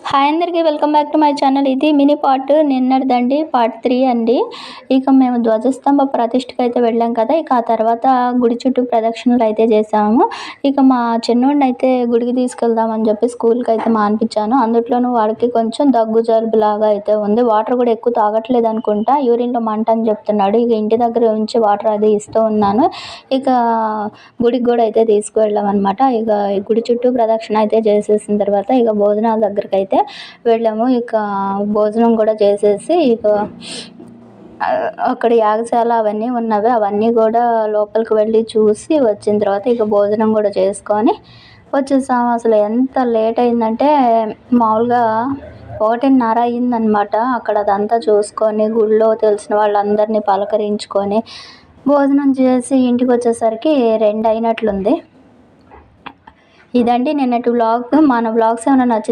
Hi అందరికీ welcome back to my channel. ఇది mini part నిన్నటిదండి, part 3 అండి. ఇక మేము ధ్వజస్తంభ ప్రతిష్ఠకి అయితే వెళ్ళాం కదా. ఇక ఆ తర్వాత గుడి చుట్టూ ప్రదక్షిణలు అయితే చేసాము. ఇక మా చిన్నోడిని అయితే గుడికి తీసుకెళ్దామని చెప్పి స్కూల్కి అయితే మానిపించాను. అందులోనూ వాడికి కొంచెం దగ్గు జలుబు లాగా అయితే ఉంది. వాటర్ కూడా ఎక్కువ తాగట్లేదు అనుకుంటా, యూరిన్లో మంట అని చెప్తున్నాడు. ఇక ఇంటి దగ్గర ఉంచి వాటర్ అది ఇస్తూ ఉన్నాను. ఇక గుడికి కూడా అయితే తీసుకువెళ్ళాం అనమాట. ఇక గుడి చుట్టూ ప్రదక్షిణ అయితే చేసేసిన తర్వాత ఇక భోజనాల దగ్గరికి అయితే వెళ్ళాము. ఇక భోజనం కూడా చేసేసి ఇక అక్కడ యాగశాల అవన్నీ ఉన్నవి, అవన్నీ కూడా లోపలికి వెళ్ళి చూసి వచ్చిన తర్వాత ఇక భోజనం కూడా చేసుకొని వచ్చేసాము. అసలు ఎంత లేట్ అయిందంటే మామూలుగా 1:30 అయిందనమాట. అక్కడ అదంతా చూసుకొని గుడిలో తెలిసిన వాళ్ళందరినీ పలకరించుకొని భోజనం చేసి ఇంటికి వచ్చేసరికి 2 అయినట్లుంది. ఇదండి నిన్నటి వ్లాగ్. మన వ్లాగ్స్ ఏమైనా నచ్చితే